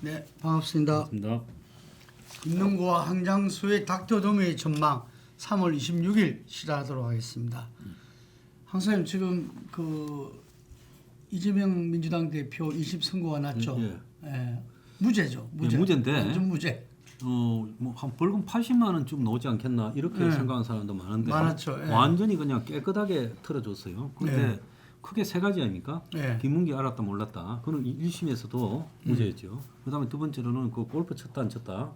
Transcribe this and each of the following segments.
네, 반갑습니다. 반갑습니다. 김능구와 항장수의 닥터도미의 전망 3월 26일 시작하도록 하겠습니다. 항 선생님 지금 그 이재명 민주당 대표 2심 선고가 났죠. 예. 무죄죠. 무죄. 예, 무죄인데 완전 무죄. 뭐한 벌금 80만 원 좀 나오지 않겠나 이렇게 생각하는 사람도 많은데 많았죠. 예. 완전히 그냥 깨끗하게 틀어줬어요. 그런데 크게 세 가지 아닙니까? 김문기 알았다 몰랐다. 그는 1심에서도 무죄였죠. 그다음에 두 번째로는 그 골프 쳤다 안 쳤다.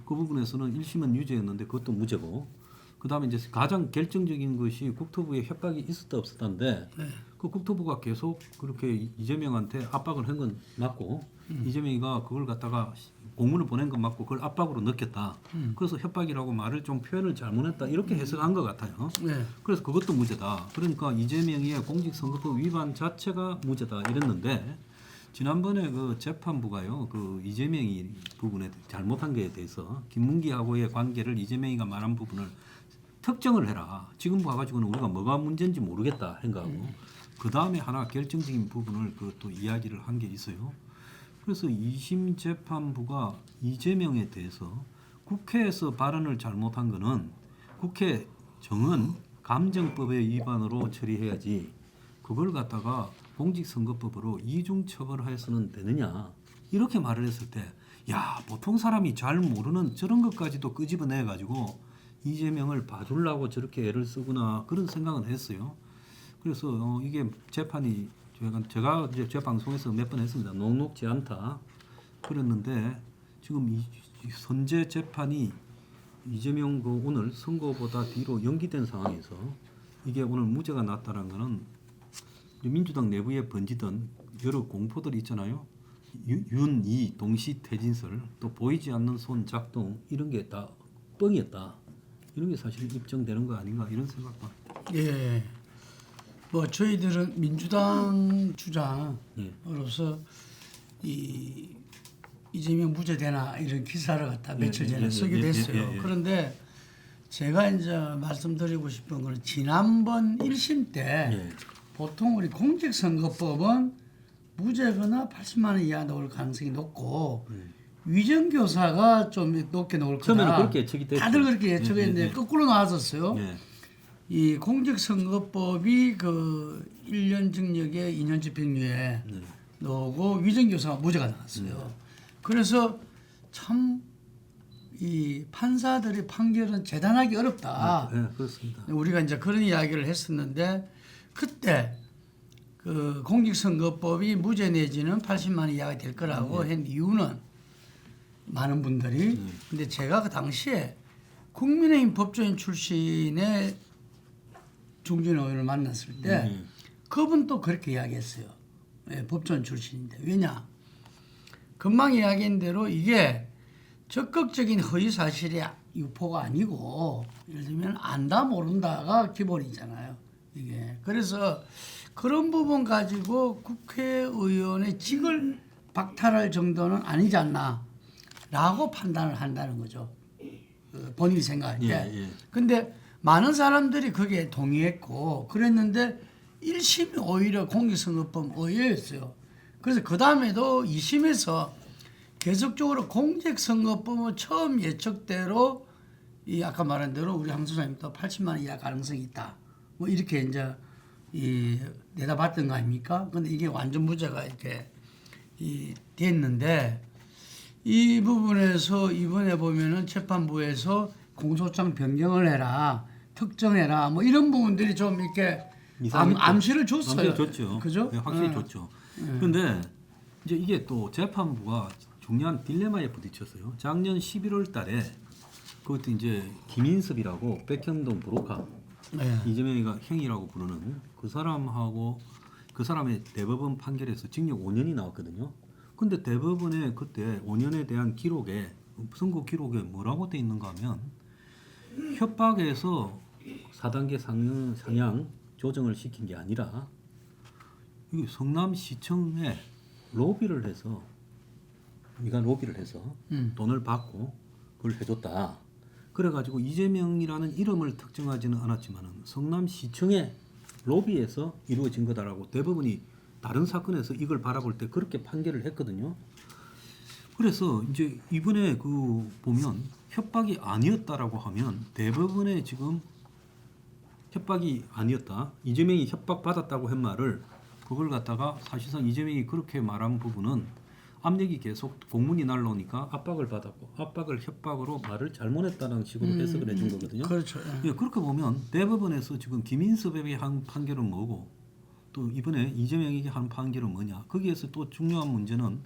그 부분에서는 1심은 유죄였는데 그것도 무죄고. 그다음에 이제 가장 결정적인 것이 국토부에 협박이 있었다 없었다인데 그 국토부가 계속 그렇게 이재명한테 압박을 한 건 맞고 이재명이가 그걸 갖다가 공문을 보낸 건 맞고 그걸 압박으로 넣겠다. 그래서 협박이라고 말을 좀 표현을 잘못했다 이렇게 해석한 것 같아요. 그래서 그것도 무죄다. 그러니까 이재명의 공직선거법 위반 자체가 무죄다 이랬는데 지난번에 그 재판부가요 그 이재명이 부분에 잘못한 것에 대해서 김문기하고의 관계를 이재명이가 말한 부분을 특정을 해라. 지금 봐가지고는 우리가 뭐가 문제인지 모르겠다 생각하고 그 다음에 하나 결정적인 부분을 그 또 이야기를 한 게 있어요. 그래서 2심 재판부가 이재명에 대해서 국회에서 발언을 잘못한 거는 국회 정은 감정법의 위반으로 처리해야지 그걸 갖다가 공직선거법으로 이중 처벌해서는 되느냐 이렇게 말을 했을 때 야 보통 사람이 잘 모르는 저런 것까지도 끄집어내 가지고 이재명을 봐주려고 저렇게 애를 쓰구나 그런 생각은 했어요. 그래서 이게 재판이 제가 이제 제 방송에서 몇 번 했습니다. 녹록지 않다 그랬는데 지금 이 선제 재판이 이재명 그 오늘 선고보다 뒤로 연기된 상황에서 이게 오늘 무죄가 났다는 거는 민주당 내부에 번지던 여러 공포들이 있잖아요. 윤이 동시 퇴진설 또 보이지 않는 손 작동 이런 게 다 뻥이었다. 이런 게 사실 입증되는 거 아닌가 이런 생각만. 예. 뭐 저희들은 민주당 주장으로서 이재명 무죄되나 이런 기사를 갖다 며칠 전에 쓰기도 했어요. 그런데 제가 이제 말씀드리고 싶은 거는 지난번 1심 때 보통 우리 공직선거법은 무죄거나 80만 원 이하 나올 가능성이 높고 위정교사가 좀 높게 나올 거다. 처음에는 그렇게 예측이 됐죠. 다들 그렇게 예측했는데 거꾸로 나왔었어요. 이 공직선거법이 그 1년 징역에 2년 집행유예 나오고 위정교사가 무죄가 나왔어요. 그래서 참 이 판사들의 판결은 재단하기 어렵다. 그렇습니다. 우리가 이제 그런 이야기를 했었는데 그때 그 공직선거법이 무죄 내지는 80만 원 이하가 될 거라고 한 이유는 많은 분들이 근데 제가 그 당시에 국민의힘 법조인 출신의 중진 의원을 만났을 때 그분도 그렇게 이야기했어요. 법조인 출신인데 왜냐? 금방 이야기한 대로 이게 적극적인 허위 사실이 유포가 아니고 예를 들면 안다 모른다가 기본이잖아요. 이게 그래서 그런 부분 가지고 국회의원의 직을 박탈할 정도는 아니지 않나라고 판단을 한다는 거죠. 본인이 생각할 때. 근데 많은 사람들이 그게 동의했고 그랬는데 1심이 오히려 공직선거법 의회였어요. 그래서 그 다음에도 2심에서 계속적으로 공직선거법은 처음 예측대로 이 아까 말한 대로 우리 항 소장님도 80만 원 이하 가능성이 있다. 뭐 이렇게 이제 이 내다봤던 거 아닙니까? 근데 이게 완전 무죄가 이렇게 됐는데 이 부분에서 이번에 보면은 재판부에서 공소장 변경을 해라, 특정해라, 뭐 이런 부분들이 좀 이렇게 암시를 줬어요. 암시를 줬죠. 그죠? 네, 확실히 줬죠. 그런데 이제 이게 또 재판부가 중요한 딜레마에 부딪혔어요. 작년 11월 달에 그것도 이제 김인섭이라고 백현동 브로커 이재명이가 형이라고 부르는 그 사람하고 그 사람의 대법원 판결에서 징역 5년이 나왔거든요. 근데 대법원에 그때 5년에 대한 기록에 선고 기록에 뭐라고 돼 있는가 하면 협박해서 4단계 상향 조정을 시킨 게 아니라 이게 성남시청에 로비를 해서 돈을 받고 그걸 해줬다. 그래가지고 이재명이라는 이름을 특정하지는 않았지만은 성남시청의 로비에서 이루어진 거다라고 대법원이 다른 사건에서 이걸 바라볼 때 그렇게 판결을 했거든요. 그래서 이제 이번에 그 보면 협박이 아니었다라고 하면 대법원에 지금 협박이 아니었다. 이재명이 협박받았다고 한 말을 그걸 갖다가 사실상 이재명이 그렇게 말한 부분은 압력이 계속 공문이 날라오니까 압박을 받았고 압박을 협박으로 말을 잘못했다는 식으로 해석을 해준 거거든요. 그렇죠. 예, 그렇게 보면 대법원에서 지금 김인섭에게 한 판결은 뭐고 또 이번에 이재명에게 한 판결은 뭐냐. 거기에서 또 중요한 문제는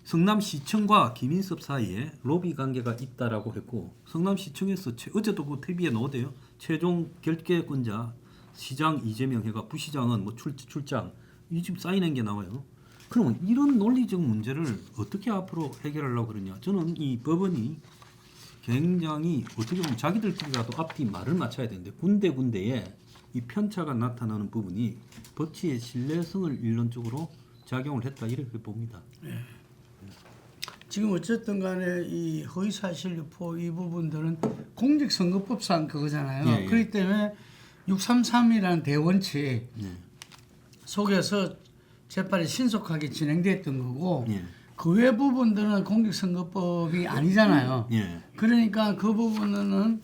성남시청과 김인섭 사이에 로비 관계가 있다라고 했고 성남시청에서 어제도 그 TV에 나오대요. 최종 결계권자 시장 이재명 해가 부시장은 뭐 출장 이 지금 사인한 게 나와요. 그러면 이런 논리적 문제를 어떻게 앞으로 해결하려고 그러냐. 저는 이 법원이 굉장히 어떻게 보면 자기들끼리라도 앞뒤 말을 맞춰야 되는데 군데군데에 이 편차가 나타나는 부분이 법치의 신뢰성을 잃는 쪽으로 작용을 했다 이렇게 봅니다. 네. 지금 어쨌든 간에 이 허위사실 유포 이 부분들은 공직선거법상 그거잖아요. 예, 예. 그렇기 때문에 633이라는 대원칙 네. 속에서 재판이 신속하게 진행됐던 거고 예. 그 외 부분들은 공직선거법이 아니잖아요. 예. 그러니까 그 부분은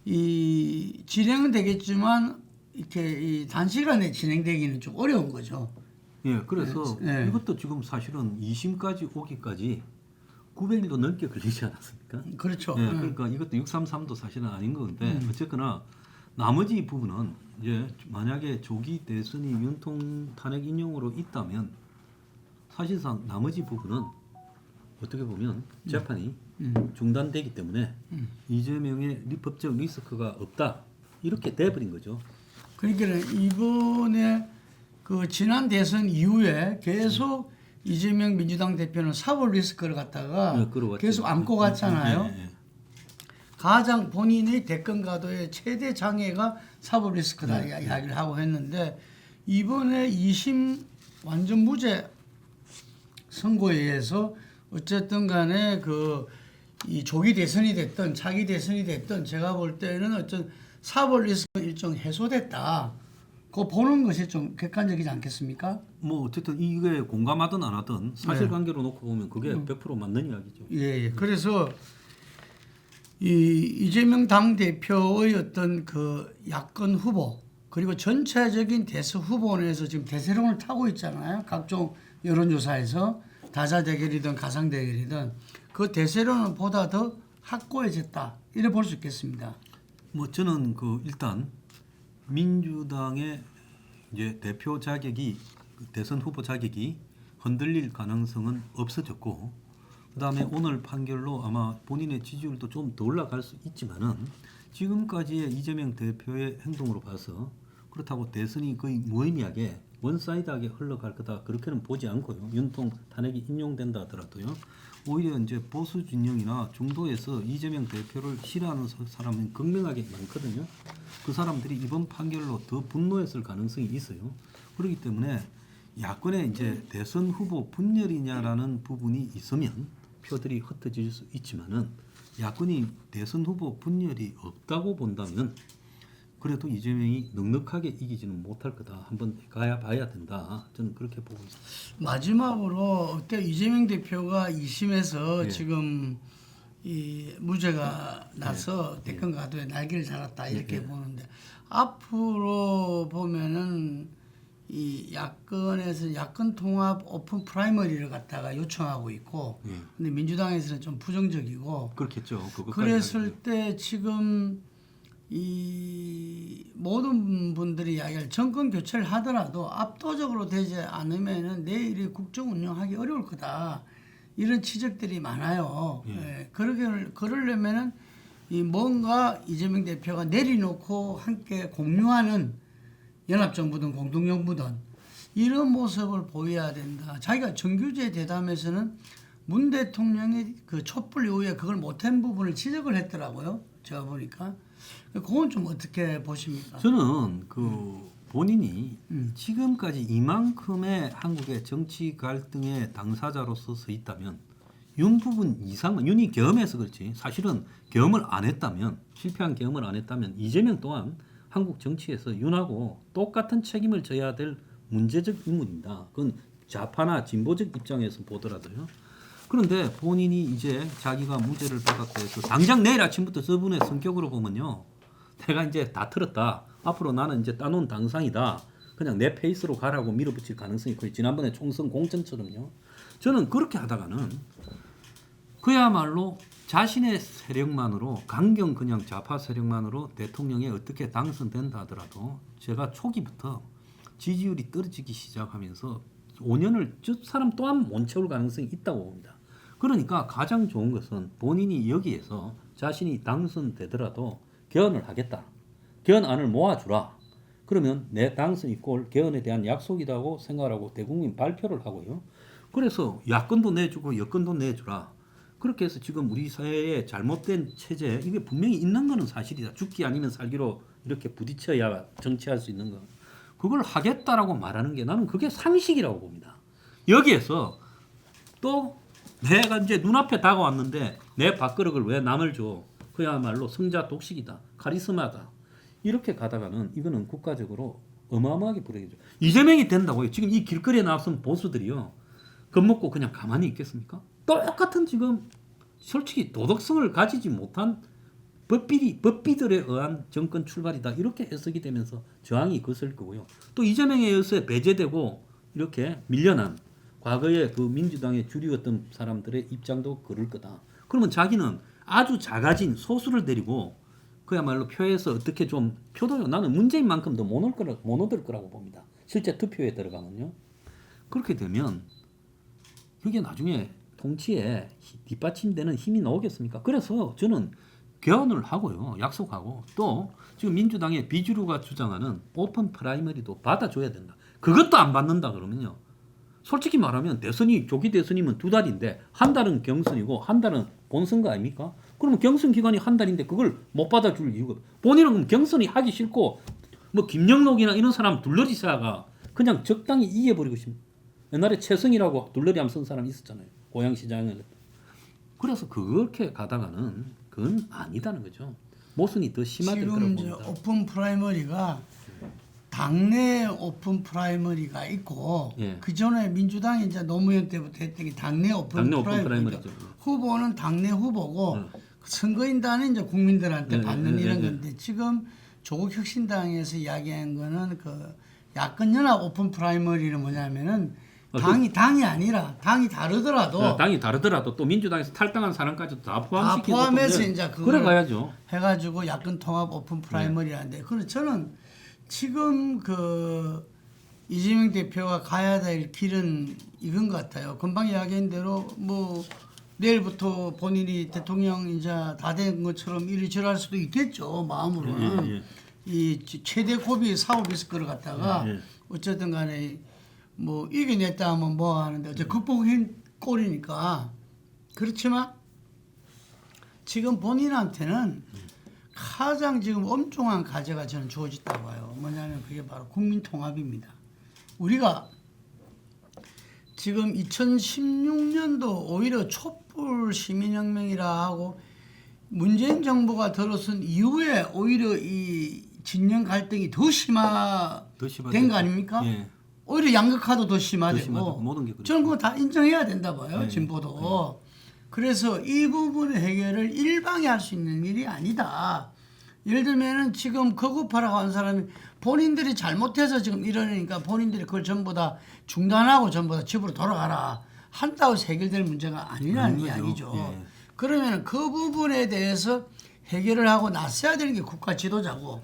이 진행은 되겠지만 이렇게 이 단시간에 진행되기는 좀 어려운 거죠. 예, 그래서 네. 이것도 지금 사실은 2심까지 오기까지 900일도 넘게 걸리지 않았습니까? 그렇죠. 예, 그러니까 이것도 633도 사실은 아닌 건데 어쨌거나 나머지 부분은 이제 만약에 조기 대선이 윤통 탄핵 인용으로 있다면 사실상 나머지 부분은 어떻게 보면 재판이 중단되기 때문에 이재명의 법적 리스크가 없다 이렇게 돼버린 거죠. 그러니까 이번에 그 지난 대선 이후에 계속 이재명 민주당 대표는 사법 리스크를 갖다가 끌어왔죠. 계속 안고 갔잖아요. 가장 본인의 대권 가도의 최대 장애가 사법 리스크다 이야기를 하고 했는데 이번에 2심 완전 무죄 선고에 의해서 어쨌든 간에 그 이 조기 대선이 됐든 차기 대선이 됐든 제가 볼 때는 어떤 사법 리스크 일종 해소됐다. 그거 보는 것이 좀 객관적이지 않겠습니까? 뭐 어쨌든 이게 공감하든 안 하든 사실관계로 놓고 보면 그게 100% 맞는 이야기죠. 예. 그래서 이 이재명 당 대표의 어떤 그 야권 후보 그리고 전체적인 대선 후보원에서 지금 대세론을 타고 있잖아요. 각종 여론조사에서 다자 대결이든 가상 대결이든 그 대세론은 보다 더 확고해졌다. 이래 볼 수 있겠습니다. 뭐 저는 그 일단 민주당의 이제 대표 자격이 대선 후보 자격이 흔들릴 가능성은 없어졌고 그다음에 오늘 판결로 아마 본인의 지지율도 좀 더 올라갈 수 있지만은 지금까지의 이재명 대표의 행동으로 봐서 그렇다고 대선이 거의 무의미하게 원사이드하게 흘러갈 거다 그렇게는 보지 않고요. 윤통 탄핵이 인용된다 하더라도요. 오히려 이제 보수 진영이나 중도에서 이재명 대표를 싫어하는 사람은 극명하게 많거든요. 그 사람들이 이번 판결로 더 분노했을 가능성이 있어요. 그렇기 때문에 야권의 이제 대선 후보 분열이냐라는 부분이 있으면 표들이 흩어질 수 있지만은 야권이 대선 후보 분열이 없다고 본다면 그래도 이재명이 넉넉하게 이기지는 못할 거다. 한번 봐야 된다. 저는 그렇게 보고 있습니다. 마지막으로 그때 이재명 대표가 2심에서 예. 지금 이 무죄가 나서 대권 가도에 날개를 달았다 이렇게 보는데 앞으로 보면은 이 야권에서 야권 통합 오픈 프라이머리를 갖다가 요청하고 있고 근데 민주당에서는 좀 부정적이고 그렇겠죠. 그랬을 때 지금 이 모든 분들이 이야기할 정권 교체를 하더라도 압도적으로 되지 않으면은 내일이 국정 운영하기 어려울 거다 이런 지적들이 많아요. 예. 그러려면은 이 뭔가 이재명 대표가 내리놓고 함께 공유하는 연합정부든 공동정부든 이런 모습을 보여야 된다. 자기가 정규제 대담에서는 문 대통령이 그 촛불 이후에 그걸 못한 부분을 지적을 했더라고요. 제가 보니까. 그건 좀 어떻게 보십니까? 저는 그 본인이 지금까지 이만큼의 한국의 정치 갈등의 당사자로서 서 있다면 윤 부분 이상만 윤이 경험해서 그렇지 사실은 경험을 안 했다면 실패한 경험을 안 했다면 이재명 또한 한국 정치에서 윤하고 똑같은 책임을 져야 될 문제적 인물입니다. 그건 좌파나 진보적 입장에서 보더라도요. 그런데 본인이 이제 자기가 무죄를 받았다 해서 당장 내일 아침부터 저분의 성격으로 보면요. 내가 이제 다 틀었다. 앞으로 나는 이제 따놓은 당상이다. 그냥 내 페이스로 가라고 밀어붙일 가능성이 거의 지난번에 총선 공천처럼요. 저는 그렇게 하다가는 그야말로 자신의 세력만으로 강경 그냥 좌파 세력만으로 대통령에 어떻게 당선된다 하더라도 제가 초기부터 지지율이 떨어지기 시작하면서 5년을 저 사람 또한 못 채울 가능성이 있다고 봅니다. 그러니까 가장 좋은 것은 본인이 여기에서 자신이 당선되더라도 개헌을 하겠다. 개헌안을 모아주라. 그러면 내 당선이 꼴 개헌에 대한 약속이라고 생각하고 대국민 발표를 하고요. 그래서 야권도 내주고 여권도 내주라. 그렇게 해서 지금 우리 사회에 잘못된 체제 이게 분명히 있는 거는 사실이다. 죽기 아니면 살기로 이렇게 부딪혀야 정치할 수 있는 거. 그걸 하겠다라고 말하는 게 나는 그게 상식이라고 봅니다. 여기에서 또 내가 이제 눈앞에 다가왔는데 내 밥그릇을 왜 남을 줘. 그야말로 성자 독식이다. 카리스마다. 이렇게 가다가는 이거는 국가적으로 어마어마하게 불행해져. 이재명이 된다고요. 지금 이 길거리에 나선 보수들이요. 겁먹고 그냥 가만히 있겠습니까? 똑같은 지금 솔직히 도덕성을 가지지 못한 법비들에 의한 정권 출발이다. 이렇게 해석이 되면서 저항이 거슬 거고요. 또 이재명에 의해서 배제되고 이렇게 밀려난 과거에 그 민주당의 주류였던 사람들의 입장도 그럴 거다. 그러면 자기는 아주 작아진 소수를 데리고 그야말로 표에서 어떻게 좀 표도요. 나는 문재인만큼 더 못 얻을 거라고 봅니다. 실제 투표에 들어가면요. 그렇게 되면 그게 나중에 통치에 뒷받침되는 힘이 나오겠습니까? 그래서 저는 개헌을 하고요. 약속하고 또 지금 민주당의 비주류가 주장하는 오픈 프라이머리도 받아줘야 된다. 그것도 안 받는다 그러면요. 솔직히 말하면 대선이 조기 대선이면 2달인데 한 달은 경선이고 한 달은 본선거 아닙니까? 그러면 경선 기간이 한 달인데 그걸 못 받아줄 이유가 본인은 그럼 경선이 하기 싫고 뭐 김영록이나 이런 사람 둘러리사가 그냥 적당히 이겨버리고 싶습니다. 옛날에 최성이라고 둘러리 함 쓴 사람 있었잖아요. 고양시장을. 그래서 그렇게 가다가는 그건 아니다는 거죠. 모순이 더 심하게 지금 들어봅니다. 오픈 프라이머리가 당내 오픈 프라이머리가 있고 예. 그 전에 민주당이 이제 노무현 때부터 했던 게 당내 오픈 프라이머리죠. 후보는 당내 후보고 선거인단은 이제 국민들한테 받는 이런 건데 지금 조국 혁신당에서 이야기한 거는 그 야권연합 오픈 프라이머리는 뭐냐면은 당이 아니라 당이 다르더라도 당이 다르더라도 또 민주당에서 탈당한 사람까지도 다 포함시키고 포함해서 이제 그걸 그래 가야죠. 해가지고 야권 통합 오픈 프라이머리라는데 그래서 저는 지금 그 이재명 대표가 가야 될 길은 이건 것 같아요. 금방 이야기한 대로 뭐 내일부터 본인이 대통령 이제 다 된 것처럼 이리저리 할 수도 있겠죠. 마음으로는 이 최대 고비 사업 있을 거를 갖다가 어쨌든 간에 뭐 이겨냈다 하면 뭐 하는데 어째 극복한 꼴이니까 그렇지만 지금 본인한테는 가장 지금 엄중한 과제가 저는 주어졌다고 봐요. 뭐냐면 그게 바로 국민 통합입니다. 우리가 지금 2016년도 오히려 촛불 시민혁명이라 하고 문재인 정부가 들어선 이후에 오히려 이 진영 갈등이 더 심화된 거 아닙니까? 예. 오히려 양극화도 더 심화되고 모든 게 저는 그거 다 인정해야 된다 봐요. 진보도. 그래서 이 부분의 해결을 일방이 할 수 있는 일이 아니다. 예를 들면은 지금 거급하라고 하는 사람이 본인들이 잘못해서 지금 이러니까 본인들이 그걸 전부 다 중단하고 전부 다 집으로 돌아가라 한다고 해결될 문제가 아니라는 이야기죠. 예. 그러면 그 부분에 대해서 해결을 하고 나서야 되는 게 국가 지도자고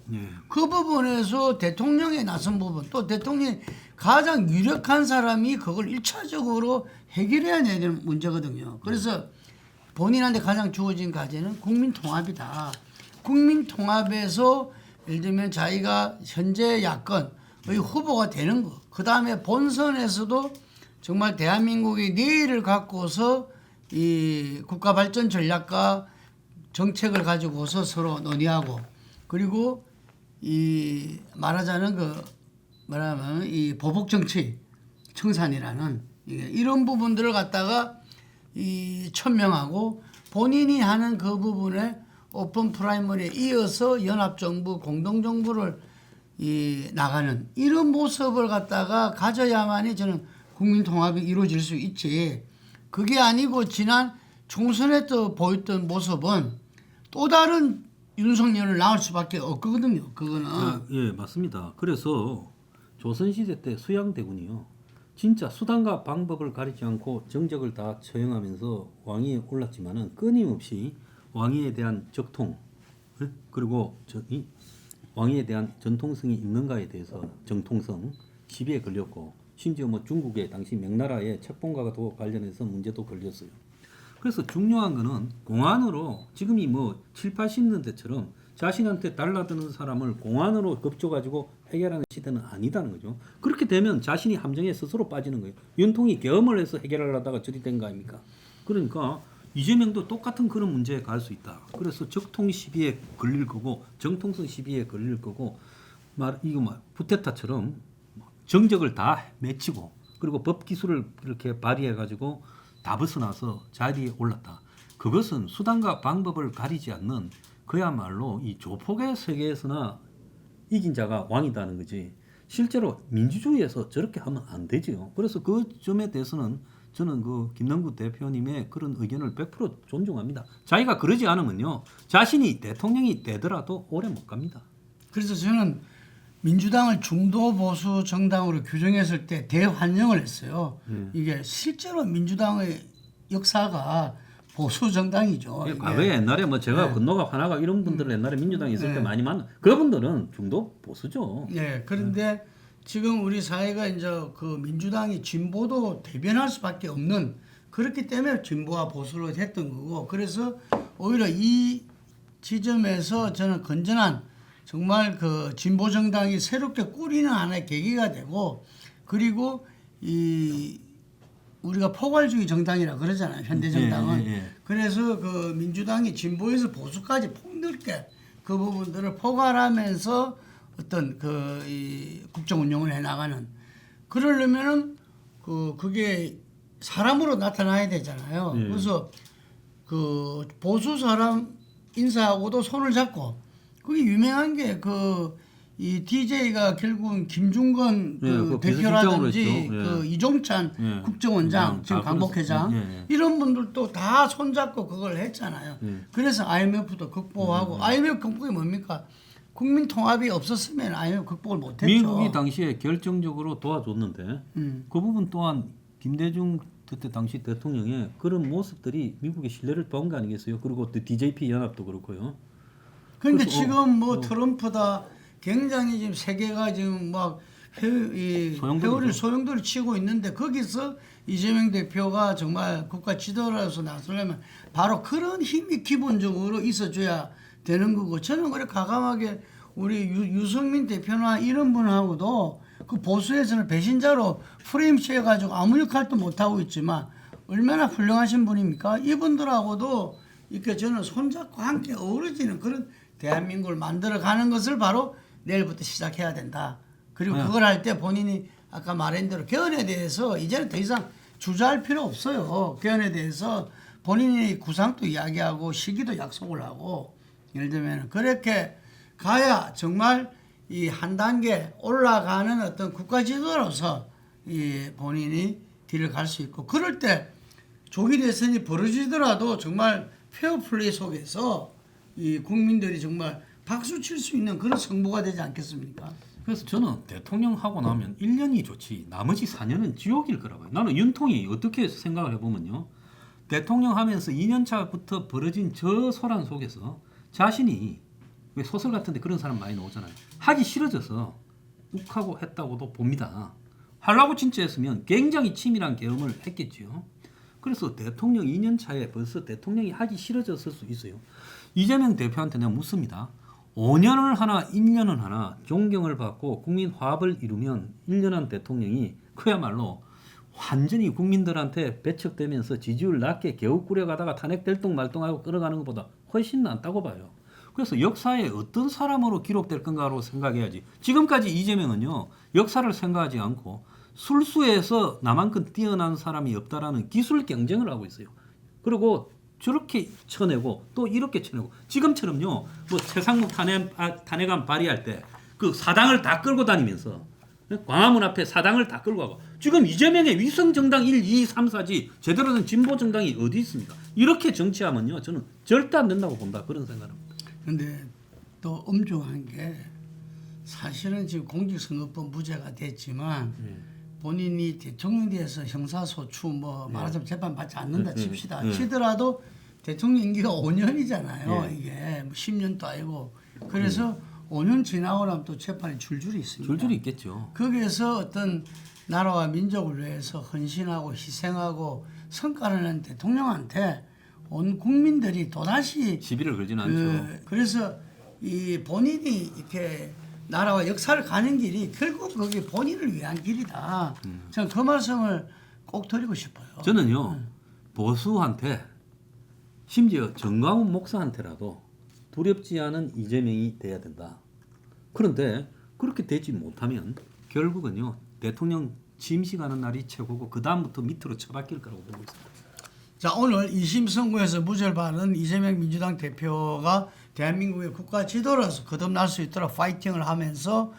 그 부분에서 대통령이 나선 부분 또 대통령이 가장 유력한 사람이 그걸 1차적으로 해결해야 되는 문제거든요. 그래서 본인한테 가장 주어진 과제는 국민 통합이다. 국민 통합에서 예를 들면 자기가 현재 야권의 후보가 되는 거. 그 다음에 본선에서도 정말 대한민국의 내일을 갖고서 이 국가 발전 전략과 정책을 가지고서 서로 논의하고 그리고 이 말하자면 이 보복 정치 청산이라는 이런 부분들을 갖다가 이 천명하고 본인이 하는 그 부분에 오픈 프라이머리에 이어서 연합정부 공동정부를 나가는 이런 모습을 갖다가 가져야만이 저는 국민 통합이 이루어질 수 있지. 그게 아니고 지난 총선에 또 보였던 모습은 또 다른 윤석열을 낳을 수밖에 없거든요. 그거는. 예, 맞습니다. 그래서 조선시대 때 수양대군이요. 진짜 수단과 방법을 가리지 않고 정적을 다 처형하면서 왕위에 올랐지만은 끊임없이 왕위에 대한 적통, 그리고 이 왕위에 대한 전통성이 있는가에 대해서 정통성 시비에 걸렸고, 심지어 뭐 중국의 당시 명나라의 책봉과도 관련해서 문제도 걸렸어요. 그래서 중요한 거는 공안으로 지금이 뭐 7, 80년대처럼 자신한테 달라드는 사람을 공안으로 겁줘가지고 해결하는 시대는 아니다는 거죠. 그렇게 되면 자신이 함정에 스스로 빠지는 거예요. 윤통이 계엄을 해서 해결하려다가 저리 된 거 아닙니까? 그러니까 이재명도 똑같은 그런 문제에 갈 수 있다. 그래서 적통 시비에 걸릴 거고 정통성 시비에 걸릴 거고 부테타처럼 정적을 다 맺히고 그리고 법 기술을 이렇게 발휘해 가지고 다 벗어나서 자리에 올랐다. 그것은 수단과 방법을 가리지 않는 그야말로 이 조폭의 세계에서나 이긴 자가 왕이다는 거지. 실제로 민주주의에서 저렇게 하면 안 되지요. 그래서 그 점에 대해서는 저는 그 김남국 대표님의 그런 의견을 100% 존중합니다. 자기가 그러지 않으면요, 자신이 대통령이 되더라도 오래 못 갑니다. 그래서 저는 민주당을 중도 보수 정당으로 규정했을 때 대환영을 했어요. 이게 실제로 민주당의 역사가 보수 정당이죠. 예, 과거에 옛날에 뭐 제가 건너가 화나가 이런 분들은 옛날에 민주당에 있을 때 많이 만나 그분들은 중도 보수죠. 예. 그런데 지금 우리 사회가 이제 그 민주당이 진보도 대변할 수밖에 없는, 그렇기 때문에 진보와 보수로 했던 거고, 그래서 오히려 이 지점에서 저는 건전한 정말 그 진보 정당이 새롭게 꾸리는 하나의 계기가 되고, 그리고 이 우리가 포괄주의 정당이라 그러잖아요. 현대 정당은. 예. 그래서 그 민주당이 진보에서 보수까지 폭넓게 그 부분들을 포괄하면서 어떤 그 이 국정 운영을 해 나가는, 그러려면은 그게 사람으로 나타나야 되잖아요. 그래서 그 보수 사람 인사하고도 손을 잡고, 그게 유명한 게 이 DJ가 결국은 김중건 그 대표라든지 그 이종찬 국정원장, 지금 강복회장 이런 분들도 다 손잡고 그걸 했잖아요. 그래서 IMF도 극복하고, IMF 극복이 뭡니까? 국민 통합이 없었으면 IMF 극복을 못했죠. 미국이 당시에 결정적으로 도와줬는데 그 부분 또한 김대중 그때 당시 대통령의 그런 모습들이 미국의 신뢰를 도한 거 아니겠어요? 그리고 또 DJP 연합도 그렇고요. 그런데 지금 뭐 트럼프다 굉장히 지금 세계가 지금 막 회오리 소용돌이 치고 있는데, 거기서 이재명 대표가 정말 국가 지도자로서 나서려면 바로 그런 힘이 기본적으로 있어줘야 되는 거고, 저는 그래 과감하게 우리 유승민 대표나 이런 분하고도 그 보수에서는 배신자로 프레임 씌워가지고 아무 역할도 못하고 있지만 얼마나 훌륭하신 분입니까? 이분들하고도 이렇게 저는 손잡고 함께 어우러지는 그런 대한민국을 만들어가는 것을 바로 내일부터 시작해야 된다. 그리고 그걸 할 때 본인이 아까 말한 대로 개헌에 대해서 이제는 더 이상 주저할 필요 없어요. 개헌에 대해서 본인이 구상도 이야기하고 시기도 약속을 하고, 예를 들면 그렇게 가야 정말 이 한 단계 올라가는 어떤 국가 지도로서 이 본인이 뒤를 갈 수 있고, 그럴 때 조기 대선이 벌어지더라도 정말 페어플레이 속에서 이 국민들이 정말 박수 칠 수 있는 그런 승부가 되지 않겠습니까? 그래서 저는 대통령 하고 나면 1년이 좋지 나머지 4년은 지옥일 거라고 봐요. 나는 윤통이 어떻게 생각을 해보면요, 대통령 하면서 2년 차부터 벌어진 저 소란 속에서 자신이, 왜 소설 같은데 그런 사람 많이 나오잖아요, 하기 싫어져서 욱하고 했다고도 봅니다. 하려고 진짜 했으면 굉장히 치밀한 계엄을 했겠지요. 그래서 대통령 2년 차에 벌써 대통령이 하기 싫어졌을 수 있어요. 이재명 대표한테 내가 묻습니다. 5년을 하나 1년을 하나 존경을 받고 국민 화합을 이루면 1년한 대통령이 그야말로 완전히 국민들한테 배척되면서 지지율 낮게 겨우 꾸려가다가 탄핵 될똥말똥하고 끌어가는 것보다 훨씬 낫다고 봐요. 그래서 역사에 어떤 사람으로 기록될 건가로 생각해야지. 지금까지 이재명은요, 역사를 생각하지 않고 술수에서 나만큼 뛰어난 사람이 없다라는 기술 경쟁을 하고 있어요. 그리고 저렇게 쳐내고 또 이렇게 쳐내고, 지금처럼요, 뭐 최상목 탄핵안 발의할 때 그 사당을 다 끌고 다니면서 광화문 앞에 사당을 다 끌고 가고 지금 이재명의 위성 정당 1, 2, 3, 4지 제대로 된 진보 정당이 어디 있습니까? 이렇게 정치하면요 저는 절대 안 된다고 본다 그런 생각합니다. 그런데 또 엄중한 게 사실은 지금 공직선거법 무죄가 됐지만 본인이 대통령대에서 형사소추 뭐 말하자면 재판 받지 않는다 칩시다. 치더라도 대통령 임기가 5년이잖아요. 이게 뭐 10년도 아니고 그래서 5년 지나고 나면 또 재판이 줄줄이 있습니다. 줄줄이 있겠죠. 거기에서 어떤 나라와 민족을 위해서 헌신하고 희생하고 성과를 낸 대통령한테 온 국민들이 또다시 시비를 걸지는 않죠. 그래서 이 본인이 이렇게 나라와 역사를 가는 길이 결국 그게 본인을 위한 길이다. 저는 그 말씀을 꼭 드리고 싶어요. 저는요 보수한테 심지어 정광훈 목사한테라도 두렵지 않은 이재명이 돼야 된다. 그런데 그렇게 되지 못하면 결국은요 대통령 침식하는 날이 최고고 그 다음부터 밑으로 처박힐 거라고 보고 있습니다. 자 오늘 2심 선고에서 무죄를 받은 이재명 민주당 대표가 대한민국의 국가 지도로서 거듭날 수 있도록 파이팅을 하면서